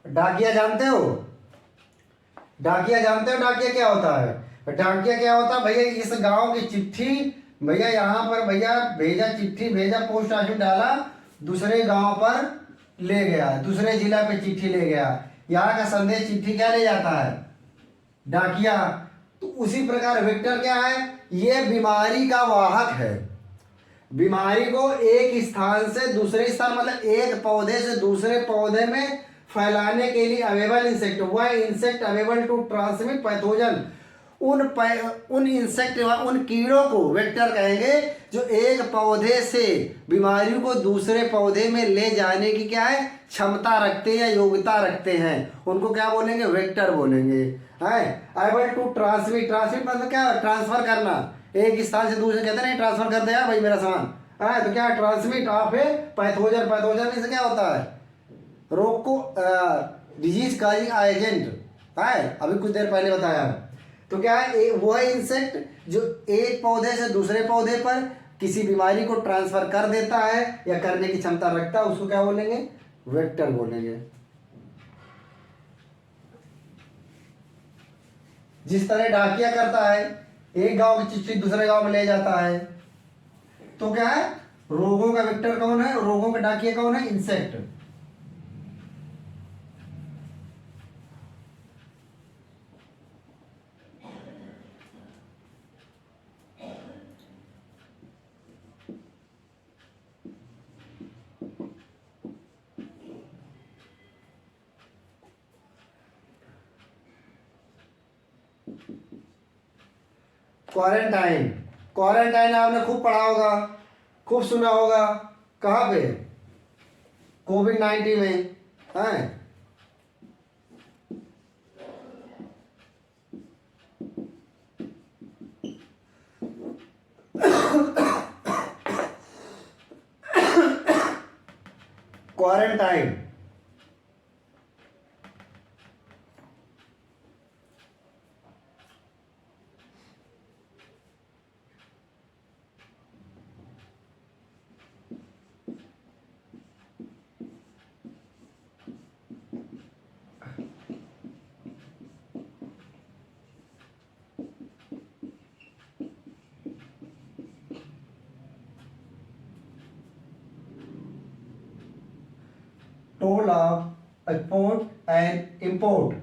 डाकिया जानते हो? डाकिया जानते हो? डाकिया क्या होता है? डाकिया क्या होता है भैया? इस गांव की चिट्ठी भैया, यहाँ पर भैया भेजा, चिट्ठी भेजा, पोस्ट ऑफिस डाला, दूसरे गांव पर ले गया, दूसरे जिला पे चिट्ठी ले गया, यहाँ का संदेश चिट्ठी क्या ले जाता है? डाकिया। तो उसी प्रकार वेक्टर क्या है? ये बीमारी का वाहक है। बीमारी को एक स्थान से दूसरे स्थान मतलब एक पौधे से दूसरे पौधे में फैलाने के लिए अवेलेबल इंसेक्ट, वह insect available to transmit pathogen, उन इंसेक्ट उन कीड़ों को वेक्टर कहेंगे जो एक पौधे से बीमारियों को दूसरे पौधे में ले जाने की क्या है क्षमता रखते हैं या योग्यता रखते हैं, उनको क्या बोलेंगे वेक्टर बोलेंगे। है एबल टू ट्रांसमिट, ट्रांसमिट मतलब क्या ट्रांसफर करना, एक स्थान से दूसरे, कहते हैं ट्रांसफर कर दिया भाई मेरा सामान, है तो क्या ट्रांसमिट ऑफ है पैथोजन, पैथोजन से क्या होता है रोग को डिजीज काजिंग एजेंट है, अभी कुछ देर पहले बताया। तो क्या है वह इंसेक्ट जो एक पौधे से दूसरे पौधे पर किसी बीमारी को ट्रांसफर कर देता है या करने की क्षमता रखता है, उसको क्या बोलेंगे वेक्टर बोलेंगे। जिस तरह डाकिया करता है, एक गांव की चिट्ठी दूसरे गांव में ले जाता है, तो क्या है रोगों का वेक्टर कौन है, रोगों का डाकिया कौन है इंसेक्ट। क्वारंटाइन, क्वारंटाइन आपने खूब पढ़ा होगा, खूब सुना होगा, कहाँ पे कोविड-19 में है। Quarantine toll of export and import।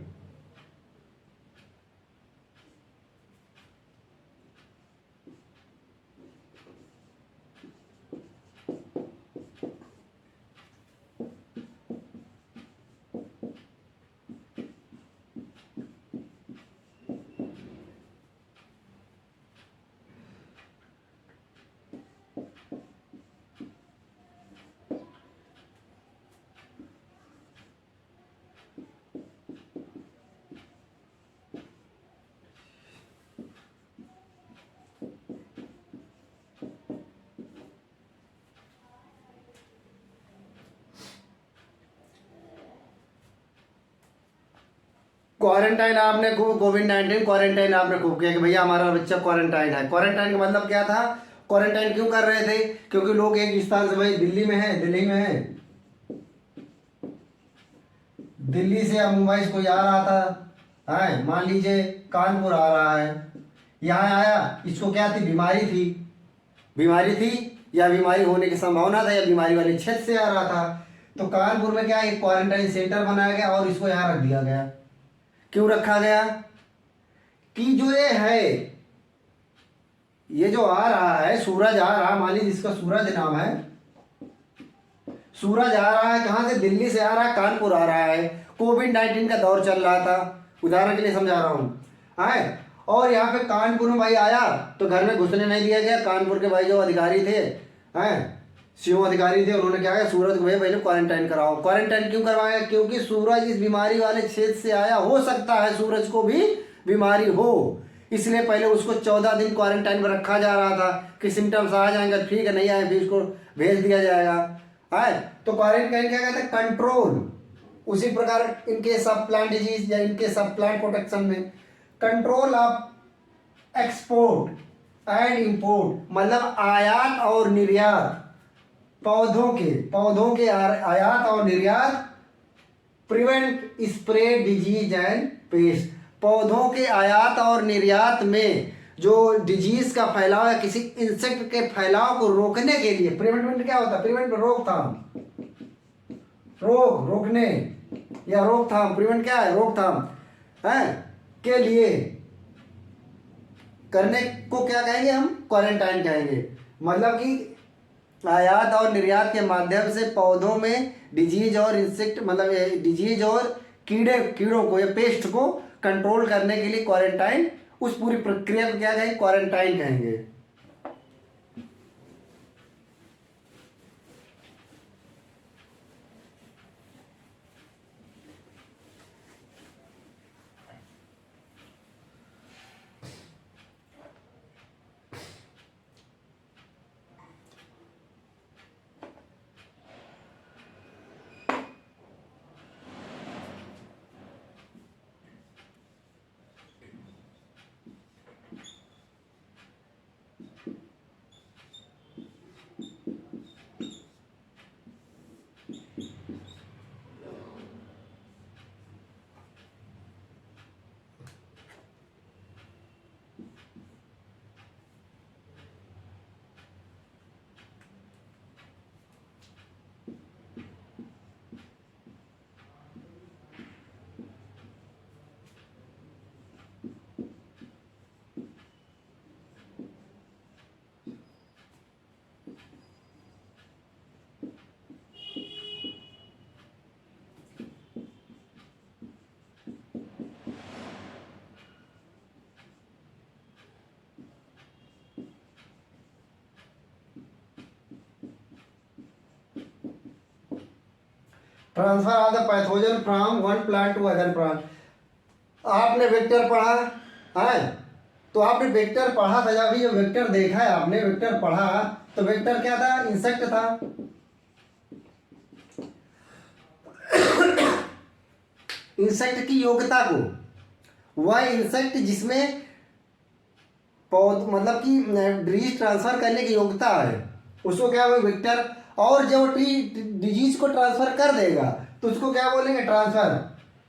Quarantine आपने खूब, कोविड-19 क्वारंटाइन आपने खूब किया कि भैया हमारा बच्चा क्वारंटाइन है। क्वारंटाइन का मतलब क्या था, क्वारंटाइन क्यों कर रहे थे, क्योंकि लोग एक स्थान से, भाई दिल्ली में है, दिल्ली में है, दिल्ली से या मुंबई से कोई आ रहा था, है मान लीजिए कानपुर आ रहा है, यहाँ आया, इसको क्या थी बीमारी थी, बीमारी थी या बीमारी होने की संभावना था या बीमारी वाले क्षेत्र से आ रहा था, तो कानपुर में क्या एक क्वारंटाइन सेंटर बनाया गया और इसको यहाँ रख दिया गया। क्यों रखा गया कि जो ये है, ये जो आ रहा है सूरज आ रहा है, मान लीजिए जिसका सूरज नाम है, सूरज आ रहा है कहाँ से, दिल्ली से आ रहा है, कानपुर आ रहा है, कोविड-19 का दौर चल रहा था, उदाहरण के लिए समझा रहा हूँ है, और यहाँ पे कानपुर में भाई आया तो घर में घुसने नहीं दिया गया। कानपुर के भाई जो अधिकारी थे, हैं सीओ अधिकारी थे, उन्होंने क्या किया सूरज को भाई पहले क्वारंटाइन कराओ। क्वारंटाइन क्यों करवाया, क्योंकि सूरज इस बीमारी वाले क्षेत्र से आया, हो सकता है सूरज को भी बीमारी हो, इसलिए पहले उसको 14 दिन क्वारंटाइन में रखा जा रहा था कि सिम्टम्स आ जाएंगे ठीक है, नहीं आए फिर उसको भेज दिया जाएगा, है तो क्वारंटाइन क्या कहते हैं कंट्रोल। उसी प्रकार इनके सब प्लांट डिजीज या इनके सब प्लांट प्रोटेक्शन में control of export and import, मतलब आयात और निर्यात, पौधों के आयात और निर्यात, prevent spread disease and paste, पौधों के आयात और निर्यात में जो डिजीज का फैलाव है, किसी इंसेक्ट के फैलाव को रोकने के लिए, प्रिवेंट क्या होता है, प्रिवेंट रोकथाम, रोकने या रोकथाम, प्रिवेंट क्या है रोकथाम है के लिए करने को क्या कहेंगे हम क्वारंटाइन कहेंगे। मतलब कि आयात और निर्यात के माध्यम से पौधों में डिजीज और इंसेक्ट मतलब डिजीज और कीड़ों को या पेस्ट को कंट्रोल करने के लिए क्वारंटाइन, उस पूरी प्रक्रिया को क्या कहेंगे, क्वारंटाइन कहेंगे। Transfer of the pathogen from one plant to other plant. आपने वेक्टर पढ़ा है, तो आपने वेक्टर पढ़ा था, जब ये वेक्टर देखा है आपने, वेक्टर पढ़ा, तो वेक्टर क्या था, इंसेक्ट था। इंसेक्ट की योग्यता को, वह इंसेक्ट जिसमें पौध मतलब कि डिजीज ट्रांसफर करने की योग्यता है, उसको क्या बोलेंगे, वेक्टर। और जब डिजीज को ट्रांसफर कर देगा तो उसको क्या बोलेंगे, ट्रांसफर।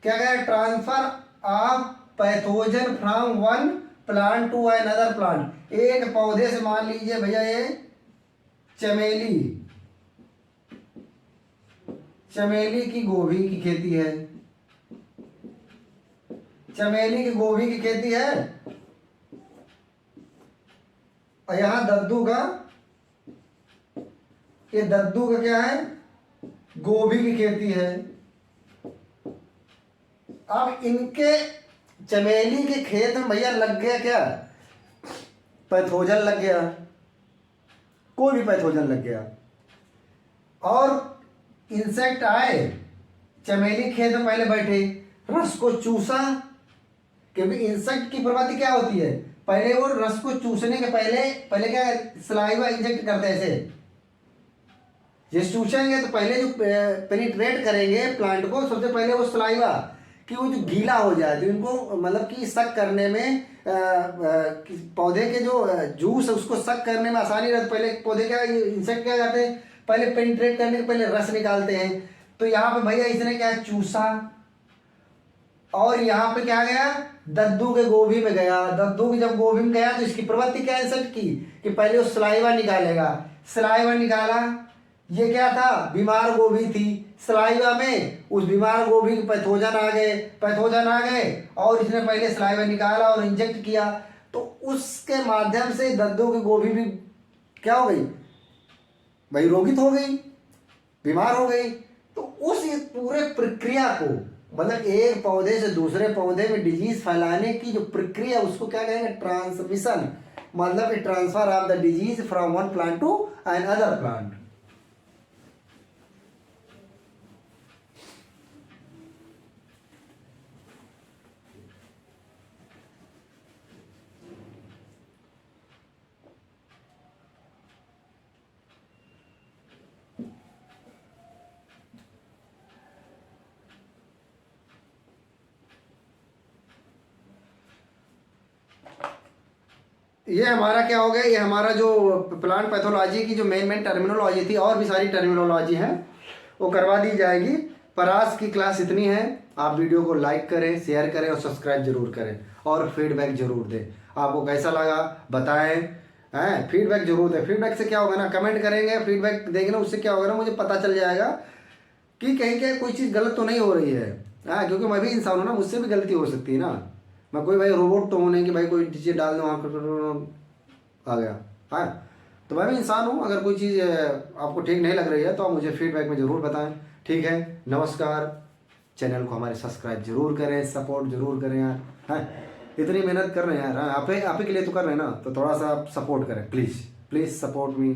क्या कहें, transfer of pathogen from one plant to another plant. एक पौधे से, मान लीजिए भैया ये चमेली, चमेली की गोभी की खेती है, चमेली की गोभी की खेती है, और यहां दद्दू का, ये दद्दू का क्या है, गोभी की खेती है। अब इनके चमेली के खेत में भैया लग गया क्या, पैथोजन लग गया, कोई भी पैथोजन लग गया, और इंसेक्ट आए, चमेली खेत में पहले बैठे, रस को चूसा, क्योंकि इंसेक्ट की प्रवृत्ति क्या होती है, पहले वो रस को चूसने के पहले क्या, सलाइवा इंजेक्ट करते हैं ऐसे, ये चूसेंगे तो पहले जो पेनिट्रेट करेंगे प्लांट को, सबसे पहले वो सलाइवा कि वो जो गीला हो जाए, तो इनको मतलब कि सक करने में पौधे के जो जूस है उसको सक करने में आसानी रहती। पहले पौधे क्या, इंसेक्ट क्या करते हैं, पहले पेनिट्रेट करने के पहले रस निकालते हैं। तो यहाँ पे भैया इसने क्या चूसा, और यहाँ पे क्या गया, दद्दू के गोभी में गया। दद्दू की जब गोभी में गया तो इसकी प्रवृत्ति क्या इंसेक्ट की, कि पहले वो सलाइवा निकालेगा, सलाइवा निकाला, ये क्या था, बीमार गोभी थी, सलाइवा में उस बीमार गोभी के पैथोजन आ गए, पैथोजन आ गए, और इसने पहले सलाइवा निकाला और इंजेक्ट किया, तो उसके माध्यम से दद्दू की गोभी भी क्या हो गई भाई, रोगित हो गई, बीमार हो गई। तो उस पूरे प्रक्रिया को, मतलब एक पौधे से दूसरे पौधे में डिजीज फैलाने की जो प्रक्रिया, उसको क्या कहेंगे, ट्रांसमिशन, मतलब transfer of the disease from one plant to another plant. ये हमारा क्या हो गया, ये हमारा जो प्लांट पैथोलॉजी की जो मेन टर्मिनोलॉजी थी, और भी सारी टर्मिनोलॉजी है वो करवा दी जाएगी। पर आज की क्लास इतनी है। आप वीडियो को लाइक करें, शेयर करें और सब्सक्राइब जरूर करें, और फीडबैक जरूर दें। आपको कैसा लगा बताएं, हैं, फीडबैक जरूर दें। फीडबैक से क्या होगा ना, कमेंट करेंगे, फीडबैक देंगे ना, उससे क्या होगा ना, मुझे पता चल जाएगा कि कहीं क्या कोई चीज़ गलत तो नहीं हो रही है। हाँ, क्योंकि मैं भी इंसान हूँ ना, मुझसे भी गलती हो सकती है ना, मैं कोई भाई रोबोट तो हूँ नहीं कि भाई कोई चीज़ें डाल दूँ वहाँ आ गया। हाँ, तो मैं भी इंसान हूँ, अगर कोई चीज़ आपको ठीक नहीं लग रही है तो आप मुझे फीडबैक में ज़रूर बताएं। ठीक है, नमस्कार। चैनल को हमारे सब्सक्राइब जरूर करें, सपोर्ट जरूर करें यार। हाँ, इतनी मेहनत कर रहे हैं यार, हाँ, आप ही के लिए तो कर रहे हैं ना, तो थोड़ा सा सपोर्ट करें प्लीज़, प्लीज़ सपोर्ट मी।